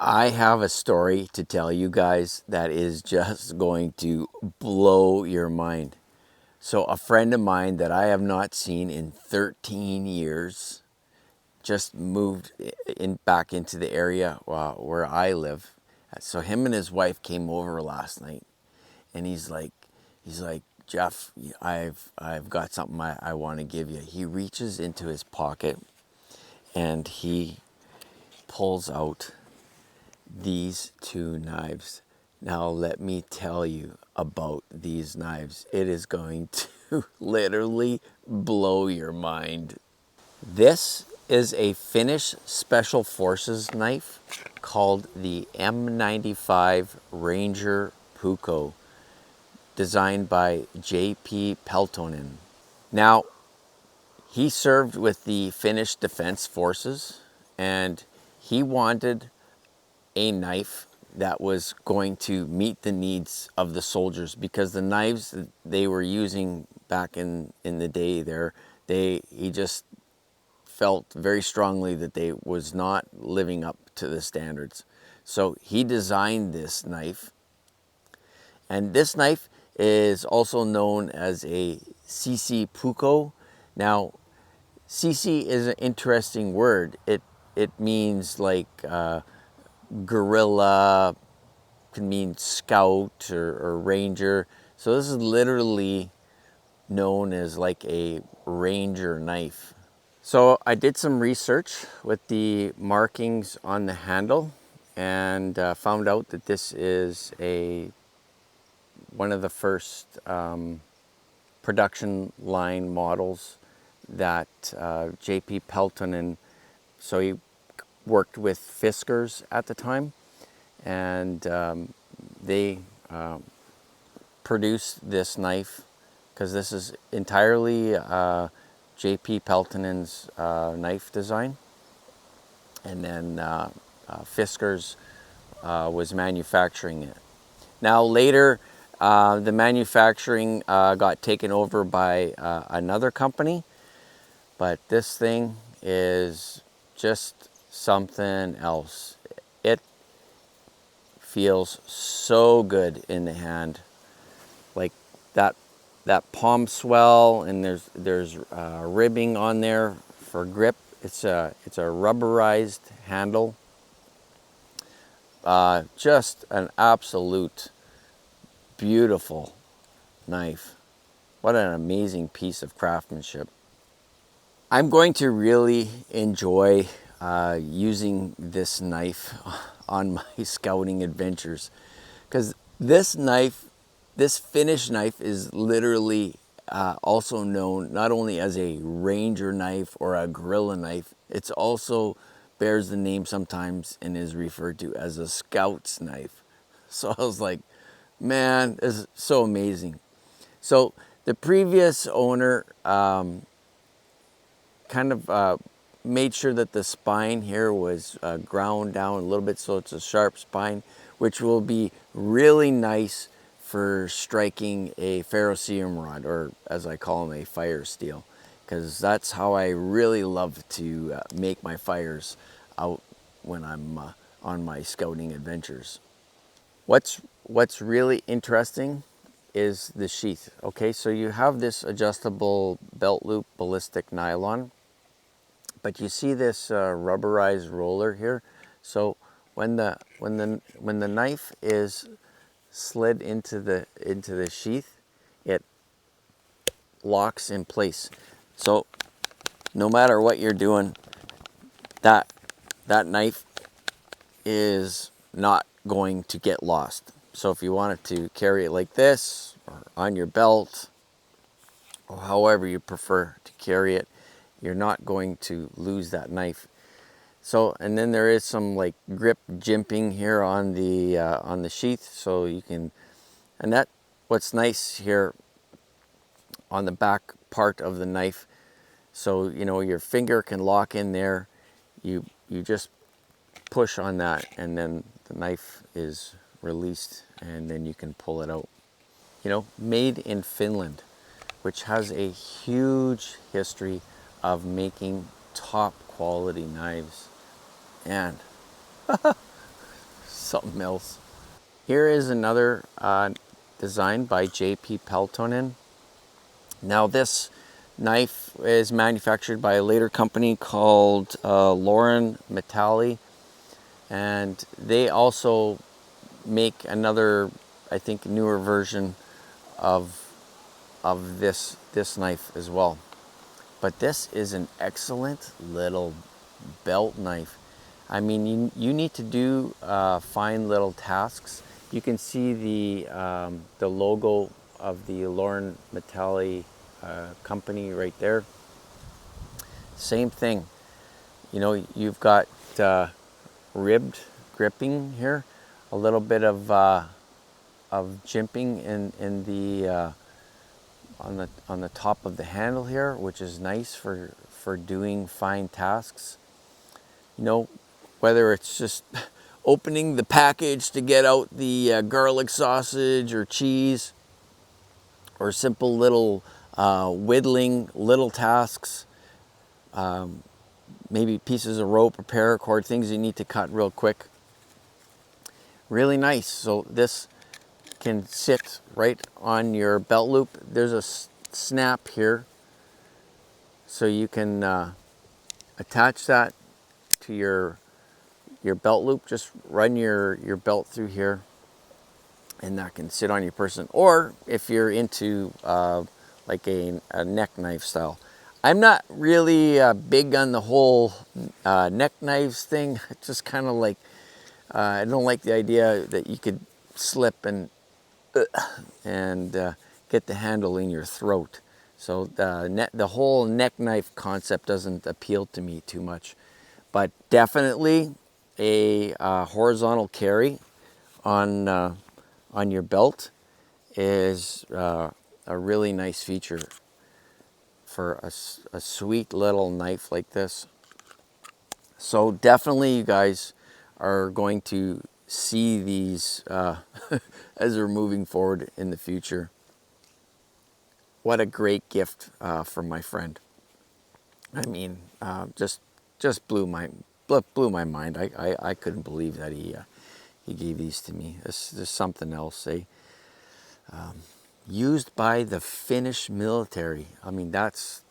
I have a story to tell you guys that is just going to blow your mind. So a friend of mine that I have not seen in 13 years just moved back into the area where I live. So him and his wife came over last night, and he's like, Jeff, I've got something I want to give you. He reaches into his pocket and he pulls out these two knives. Now let me tell you about these knives. It is going to literally blow your mind. This is a Finnish Special Forces knife called the M95 Ranger Puukko, designed by J.P. Peltonen. Now, he served with the Finnish Defence Forces, and he wanted a knife that was going to meet the needs of the soldiers, because the knives that they were using back in the day there, he just felt very strongly that they was not living up to the standards. So he designed this knife, and this knife is also known as a CC Puukko. Now, CC is an interesting word. It means like guerrilla, can mean scout or ranger. So this is literally known as like a ranger knife. So I did some research with the markings on the handle, and found out that this is one of the first production line models that J.P. Peltonen, so he worked with Fiskars at the time, and they produced this knife because this is entirely J.P. Peltonen's knife design, and then Fiskars was manufacturing it. Now later, the manufacturing got taken over by another company, but this thing is just something else. It feels so good in the hand, like that palm swell, and there's ribbing on there for grip. It's a rubberized handle. Just an absolute beautiful knife. What an amazing piece of craftsmanship. I'm going to really enjoy using this knife on my scouting adventures, because this knife, this Finnish knife, is literally also known not only as a ranger knife or a guerrilla knife, it's also bears the name sometimes and is referred to as a scout's knife. So I was like, man, this is so amazing. So the previous owner kind of made sure that the spine here was ground down a little bit, so it's a sharp spine, which will be really nice for striking a ferrocerium rod, or as I call them, a fire steel, because that's how I really love to make my fires out when I'm on my scouting adventures. What's really interesting is the sheath. Okay, so you have this adjustable belt loop ballistic nylon, but you see this rubberized roller here. So when the knife is slid into the sheath, it locks in place. So no matter what you're doing, that knife is not going to get lost. So if you wanted to carry it like this, or on your belt, or however you prefer to carry it, you're not going to lose that knife. So, and then there is some like grip jimping here on the sheath, so you can, and that what's nice here on the back part of the knife, so you know your finger can lock in there. You just push on that, and then the knife is released, and then you can pull it out. You know, made in Finland, which has a huge history of making top quality knives. And Something else. Here is another design by J.P. Peltonen. Now this knife is manufactured by a later company called Lauren Metalli, and they also make another, I think, newer version of this knife as well. But this is an excellent little belt knife. I mean, you need to do fine little tasks. You can see the logo of the Lauren Metalli company right there. Same thing. You know, you've got ribbed gripping here, a little bit of jimping in the on the top of the handle here, which is nice for doing fine tasks. You know, whether it's just opening the package to get out the garlic sausage or cheese, or simple little whittling little tasks, maybe pieces of rope or paracord, things you need to cut real quick. Really nice. So this can sit right on your belt loop. There's a snap here, so you can attach that to your belt loop. Just run your belt through here, and that can sit on your person. Or if you're into like a neck knife style. I'm not really big on the whole neck knives thing. It's just kind of like, I don't like the idea that you could slip and get the handle in your throat. So the whole neck knife concept doesn't appeal to me too much. But definitely a horizontal carry on your belt is a really nice feature for a sweet little knife like this. So definitely you guys are going to see these as we're moving forward in the future. What a great gift from my friend. I mean, just blew my mind. I couldn't believe that he gave these to me. This is something else. Used by the Finnish military. I mean, that's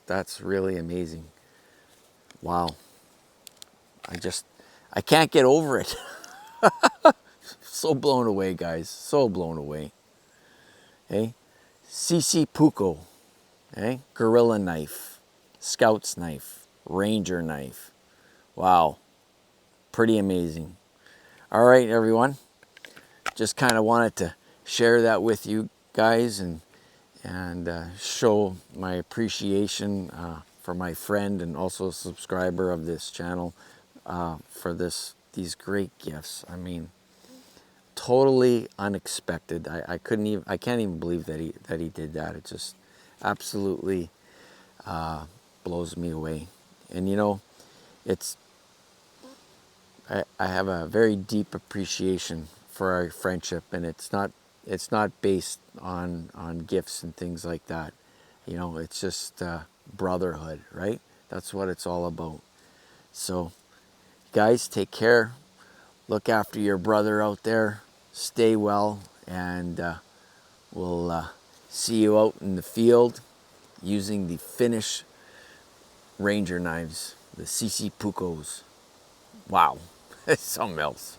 really amazing. Wow. I can't get over it. So blown away, guys. So blown away. Okay? M95 Puukko. Okay? Gorilla knife. Scout's knife. Ranger knife. Wow. Pretty amazing. All right, everyone. Just kind of wanted to share that with you guys and show my appreciation for my friend and also a subscriber of this channel for these great gifts. I mean, totally unexpected. I can't even believe that he did that. It just absolutely blows me away. And you know, I have a very deep appreciation for our friendship, and it's not based on gifts and things like that. You know, it's just brotherhood, right? That's what it's all about. So guys, take care. Look after your brother out there. Stay well, and we'll see you out in the field using the Finnish Ranger knives, the M95 Puukkos. Wow, it's something else.